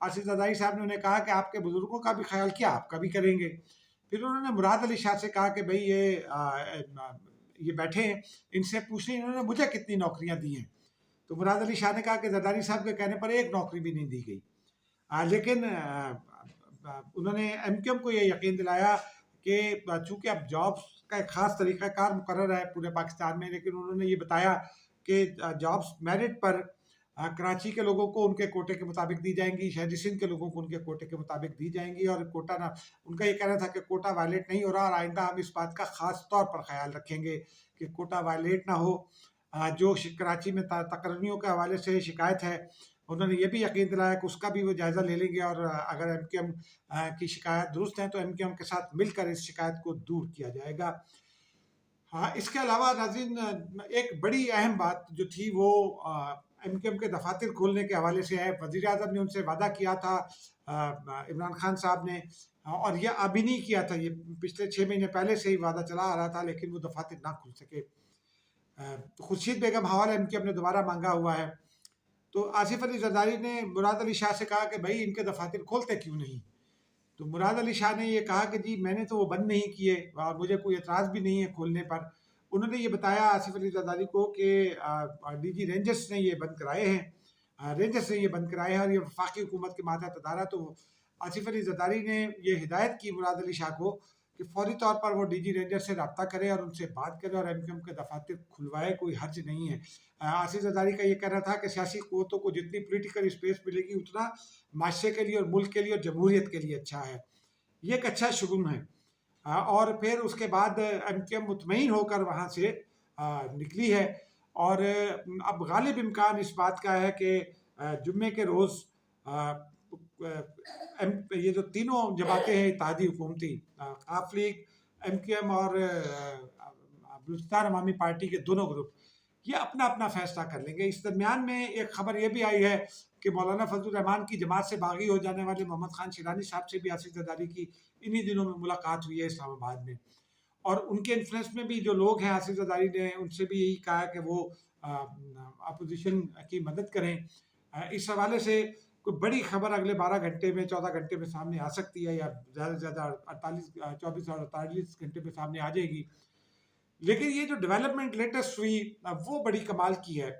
آصف زرداری صاحب نے انہیں کہا کہ آپ کے بزرگوں کا بھی خیال کیا، آپ کا بھی کریں گے۔ پھر انہوں نے مراد علی شاہ سے کہا کہ بھئی یہ بیٹھے ہیں، ان سے پوچھ لیں انہوں نے مجھے کتنی نوکریاں دی ہیں۔ تو مراد علی شاہ نے کہا کہ زرداری صاحب کے کہنے پر ایک نوکری بھی نہیں دی گئی۔ لیکن انہوں نے ایم کیو ایم کو یہ یقین دلایا کہ چونکہ اب جابس کا ایک خاص طریقہ کار مقرر ہے پورے پاکستان میں، لیکن انہوں نے یہ بتایا کہ جابس میرٹ پر کراچی کے لوگوں کو ان کے کوٹے کے مطابق دی جائیں گی، شہری سندھ کے لوگوں کو ان کے کوٹے کے مطابق دی جائیں گی، اور کوٹا نہ، ان کا یہ کہنا تھا کہ کوٹا وائلیٹ نہیں ہو رہا، اور آئندہ ہم اس بات کا خاص طور پر خیال رکھیں گے کہ کوٹا وائلیٹ نہ ہو۔ جو کراچی میں تقرریوں کے حوالے سے شکایت ہے، انہوں نے یہ بھی یقین دلایا کہ اس کا بھی وہ جائزہ لے لیں گے، اور اگر ایم کیو ایم کی شکایت درست ہیں تو ایم کیو ایم کے ساتھ مل کر اس شکایت کو دور کیا جائے گا۔ ہاں، اس کے علاوہ ناظرین ایک بڑی اہم بات جو تھی وہ ایم کیو ایم کے دفاتر کھولنے کے حوالے سے ہے۔ وزیر اعظم نے ان سے وعدہ کیا تھا، عمران خان صاحب نے، اور یہ ابھی نہیں کیا تھا، یہ پچھلے 6 مہینے پہلے سے ہی وعدہ چلا آ رہا تھا، لیکن وہ دفاتر نہ کھل سکے۔ خورشید بیگم حوالہ ایم کیو ایم نے دوبارہ مانگا ہوا ہے۔ تو آصف علی زرداری نے مراد علی شاہ سے کہا کہ بھائی ان کے دفاتر کھولتے کیوں نہیں؟ تو مراد علی شاہ نے یہ کہا کہ جی میں نے تو وہ بند نہیں کیے، اور مجھے کوئی اعتراض بھی نہیں ہے کھولنے پر۔ انہوں نے یہ بتایا آصف علی زرداری کو کہ ڈی جی رینجرز نے یہ بند کرائے ہیں، رینجرز نے یہ بند کرائے ہیں، اور یہ وفاقی حکومت کے ماتحت ادارہ۔ تو آصف علی زرداری نے یہ ہدایت کی مراد علی شاہ کو کہ فوری طور پر وہ ڈی جی رینجر سے رابطہ کرے اور ان سے بات کرے اور ایم کیو ایم کے دفاتر کھلوائے، کوئی حرج نہیں ہے۔ آصف زرداری کا یہ کہنا تھا کہ سیاسی قوتوں کو جتنی پولیٹیکل اسپیس ملے گی اتنا معاشرے کے لیے اور ملک کے لیے اور جمہوریت کے لیے اچھا ہے۔ یہ ایک اچھا شگون ہے۔ اور پھر اس کے بعد ایم کیو ایم مطمئن ہو کر وہاں سے نکلی ہے، اور اب غالب امکان اس بات کا ہے کہ جمعے کے روز یہ جو تینوں جماعتیں ہیں اتحادی حکومتی، خاف لیگ، ایم کیو ایم اور بلوچستان عوامی پارٹی کے دونوں گروپ، یہ اپنا اپنا فیصلہ کر لیں گے۔ اس درمیان میں ایک خبر یہ بھی آئی ہے کہ مولانا فضل الرحمان کی جماعت سے باغی ہو جانے والے محمد خان شیرانی صاحب سے بھی آصف زرداری کی انہی دنوں میں ملاقات ہوئی ہے اسلام آباد میں، اور ان کے انفلوئنس میں بھی جو لوگ ہیں آصف زرداری نے ان سے بھی یہی کہا کہ وہ اپوزیشن کی مدد کریں۔ اس حوالے سے کوئی بڑی خبر اگلے 12 گھنٹے میں 14 گھنٹے میں سامنے آ سکتی ہے، یا زیادہ سے زیادہ 24 اور 48 گھنٹے میں سامنے آ جائے گی۔ لیکن یہ جو ڈیولپمنٹ لیٹسٹ ہوئی وہ بڑی کمال کی ہے۔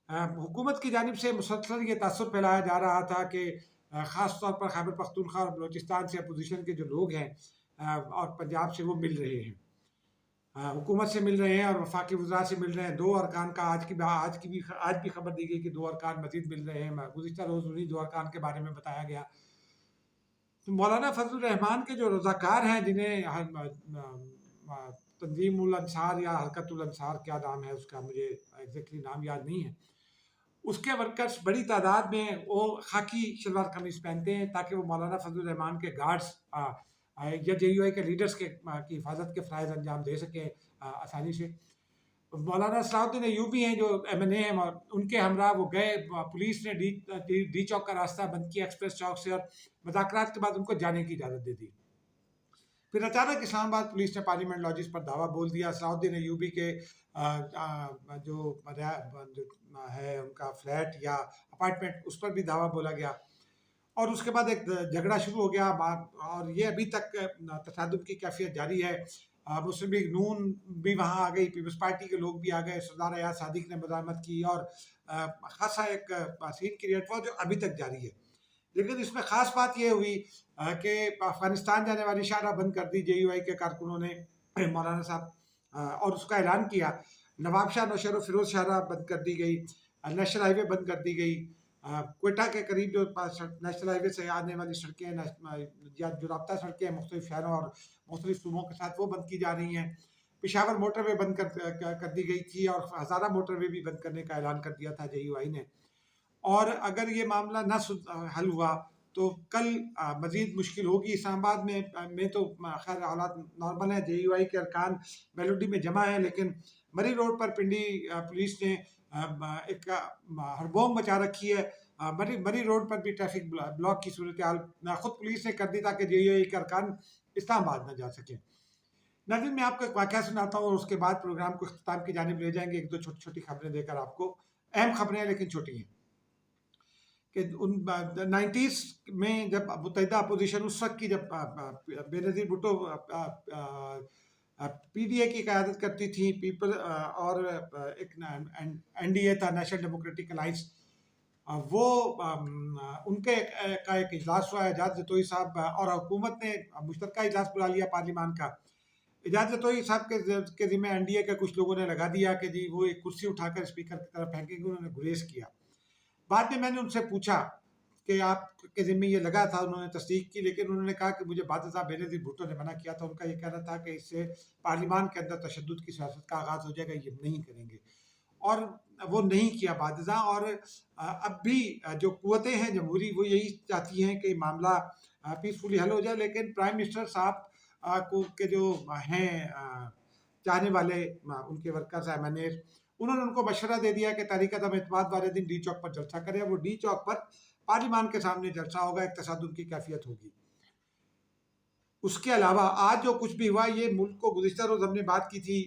حکومت کی جانب سے مسلسل یہ تاثر پھیلایا جا رہا تھا کہ خاص طور پر خیبر پختونخوا اور بلوچستان سے اپوزیشن کے جو لوگ ہیں اور پنجاب سے وہ مل رہے ہیں، حکومت سے مل رہے ہیں اور وفاقی وزراء سے مل رہے ہیں۔ 2 ارکان کا آج بھی خبر دی گئی کہ 2 ارکان مزید مل رہے ہیں، گزشتہ روز انہی 2 ارکان کے بارے میں بتایا گیا۔ مولانا فضل الرحمان کے جو رضاکار ہیں، جنہیں تنظیم الانصار یا حرکت الانصار، کیا نام ہے اس کا، مجھے ایگزیکٹلی نام یاد نہیں ہے، اس کے ورکرز بڑی تعداد میں وہ خاکی شلوار قمیض پہنتے ہیں تاکہ وہ مولانا فضل الرحمان کے گارڈز یا جے یو آئی کے لیڈرز کی حفاظت کے فرائض انجام دے سکیں آسانی سے۔ مولانا صلاح الدین ایوبی ہیں جو ایم این اے ہیں، اور ان کے ہمراہ وہ گئے، پولیس نے ڈی چوک کا راستہ بند کیا ایکسپریس چوک سے، اور مذاکرات کے بعد ان کو جانے کی اجازت دے دی۔ پھر اچانک اسلام آباد پولیس نے پارلیمنٹ لاجز پر دعویٰ بول دیا۔ صلاح الدین ایوبی کے جو ہے ان کا فلیٹ یا اپارٹمنٹ، اس پر بھی دعویٰ بولا گیا، اور اس کے بعد ایک جھگڑا شروع ہو گیا، اور یہ ابھی تک تصادم کی کیفیت جاری ہے۔ مسلم لیگ نون بھی وہاں آ گئی، پیپلز پارٹی کے لوگ بھی آ گئے، سردار ایاز صادق نے مزاحمت کی، اور خاصا ایک سین کریٹ ہوا جو ابھی تک جاری ہے۔ لیکن اس میں خاص بات یہ ہوئی کہ افغانستان جانے والی شاہراہ بند کر دی جے یو آئی کے کارکنوں نے، مولانا صاحب، اور اس کا اعلان کیا۔ نواب شاہ نوشہر و فیروز شاہراہ بند کر دی گئی، نیشنل ہائی وے بند کر دی گئی، کوئٹہ کے قریب جو نیشنل ہائی وے سے آنے والی سڑکیں یا جو رابطہ سڑکیں ہیں مختلف شہروں اور مختلف صوبوں کے ساتھ، وہ بند کی جا رہی ہیں۔ پشاور موٹر وے بند کر دی گئی تھی، اور ہزارہ موٹر وے بھی بند کرنے کا اعلان کر دیا تھا جے یو آئی نے۔ اور اگر یہ معاملہ نہ حل ہوا تو کل مزید مشکل ہوگی اسلام آباد میں تو خیر حالات نارمل ہیں، جے یو آئی کے ارکان میلوڈی میں جمع ہیں، لیکن مری روڈ پر پنڈی پولیس نے ایک ہڑبونگ مچا رکھی ہے۔ مری روڈ پر بھی ٹریفک بلاک کی صورتحال خود پولیس نے کر دی تاکہ جے یو آئی کے ارکان اسلام آباد نہ جا سکیں۔ ناظرین، میں آپ کو ایک واقعہ سناتا ہوں اور اس کے بعد پروگرام کو اختتام کی جانب لے جائیں گے، 1-2 چھوٹی چھوٹی خبریں دے کر آپ کو، اہم خبریں ہیں لیکن چھوٹی ہیں، کہ ان 90s میں جب متحدہ اپوزیشن اس وقت کی جب Benazir Bhutto P D A کی قیادت کرتی تھی پیپل اور ایک این ڈی اے تھا نیشنل ڈیموکریٹک الائنس، وہ ان کے کا ایک اجلاس ہوا ہے، اعجاز جتوئی صاحب اور حکومت نے مشترکہ اجلاس بلا لیا پارلیمان کا۔ اعجاز جتوئی صاحب کے ذمہ این ڈی اے کے کچھ لوگوں نے لگا دیا کہ جی وہ ایک کرسی اٹھا کر اسپیکر کی طرف پھینکیں گے، انہوں نے گریز کیا۔ بعد میں نے ان سے پوچھا کہ آپ کے ذمہ یہ لگا تھا، انہوں نے تصدیق کی، لیکن انہوں نے کہا کہ مجھے بعد ازاں بینظیر بھٹو نے منع کیا تھا، ان کا یہ کہنا تھا کہ اس سے پارلیمان کے اندر تشدد کی سیاست کا آغاز ہو جائے گا، یہ نہیں کریں گے، اور وہ نہیں کیا بعد ازاں۔ اور اب بھی جو قوتیں ہیں جمہوری وہ یہی چاہتی ہیں کہ معاملہ پیسفلی حل ہو جائے، لیکن پرائم منسٹر صاحب کو کے جو ہیں چاہنے والے ان کے ورکرز ایم این اے، انہوں نے ان کو مشورہ دے دیا کہ تحریک عدم اعتماد والے دن ڈی چوک پر جلسہ کرے، وہ ڈی چوک پر پارلیمان کے سامنے جلسہ ہوگا، ایک تصادم کی کیفیت ہوگی۔ اس کے علاوہ آج جو کچھ بھی ہوا، یہ ملک کو گزشتہ روز ہم نے بات کی تھی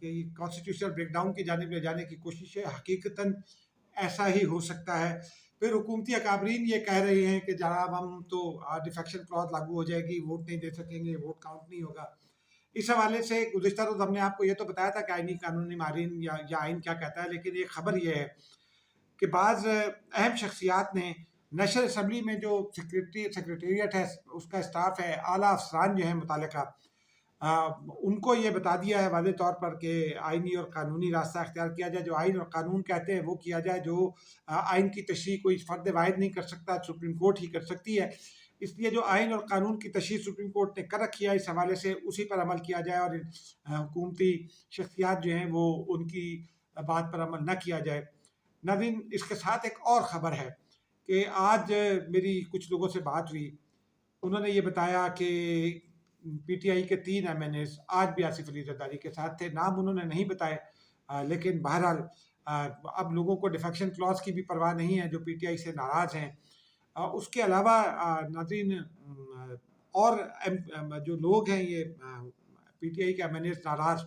کہ کانسٹیٹیوشنل بریک ڈاؤن کی جانب لے جانے کی کوشش ہے، حقیقتاً ایسا ہی ہو سکتا ہے۔ پھر حکومتی اکابرین یہ کہہ رہے ہیں کہ جناب ہم تو ڈیفیکشن کلاز لاگو ہو جائے گی، ووٹ نہیں دے سکیں گے، ووٹ کاؤنٹ نہیں ہوگا۔ اس حوالے سے گزشتہ روز ہم نے آپ کو یہ تو بتایا تھا کہ آئینی قانونی ماہرین یا آئین کیا کہتا ہے، لیکن ایک خبر یہ ہے کہ بعض اہم شخصیات نے نیشنل اسمبلی میں جو سیکریٹریٹ ہے، اس کا اسٹاف ہے، اعلیٰ افسران جو ہیں متعلقہ، ان کو یہ بتا دیا ہے واضح طور پر کہ آئینی اور قانونی راستہ اختیار کیا جائے، جو آئین اور قانون کہتے ہیں وہ کیا جائے، جو آئین کی تشریح کوئی فرد واحد نہیں کر سکتا، سپریم کورٹ ہی کر سکتی ہے۔ اس لیے جو آئین اور قانون کی تشریح سپریم کورٹ نے کر رکھی ہے، اس حوالے سے اسی پر عمل کیا جائے، اور حکومتی شخصیات جو ہیں وہ ان کی بات پر عمل نہ کیا جائے۔ ناظرین، اس کے ساتھ ایک اور خبر ہے کہ آج میری کچھ لوگوں سے بات ہوئی، انہوں نے یہ بتایا کہ پی ٹی آئی کے 3 ایم این ایز آج بھی آصف علی زرداری کے ساتھ تھے، نام انہوں نے نہیں بتائے، لیکن بہرحال اب لوگوں کو ڈیفیکشن کلاز کی بھی پرواہ نہیں ہے جو پی ٹی آئی سے ناراض ہیں۔ اس کے علاوہ ناظرین، اور جو لوگ ہیں یہ پی ٹی آئی کے ایم این ایز ناراض،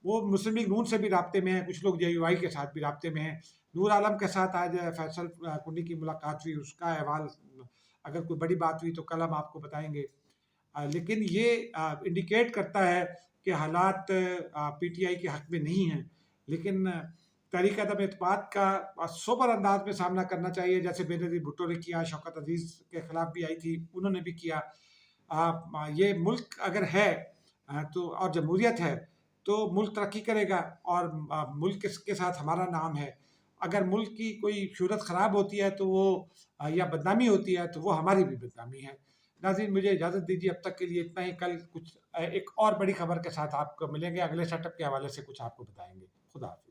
وہ مسلم لیگ نون سے بھی رابطے میں ہیں، کچھ لوگ جے یو آئی کے ساتھ بھی رابطے میں ہیں۔ نور عالم کے ساتھ آج فیصل کنڈی کی ملاقات ہوئی، اس کا احوال اگر کوئی بڑی بات ہوئی تو کل ہم آپ کو بتائیں گے، لیکن یہ انڈیکیٹ کرتا ہے کہ حالات پی ٹی آئی کے حق میں نہیں ہیں، لیکن تحریک عدم اعتماد کا سوبر انداز میں سامنا کرنا چاہیے، جیسے بینظیر بھٹو نے کیا، شوکت عزیز کے خلاف بھی آئی تھی، انہوں نے بھی کیا۔ یہ ملک اگر ہے تو اور جمہوریت ہے تو ملک ترقی کرے گا، اور ملک کے ساتھ ہمارا نام ہے۔ اگر ملک کی کوئی صورت خراب ہوتی ہے تو وہ یا بدنامی ہوتی ہے تو وہ ہماری بھی بدنامی ہے۔ ناظرین، مجھے اجازت دیجیے، اب تک کے لیے اتنا ہی۔ کل کچھ ایک اور بڑی خبر کے ساتھ آپ کو ملیں گے، اگلے سیٹ اپ کے حوالے سے کچھ آپ کو بتائیں گے۔ خدا حافظ۔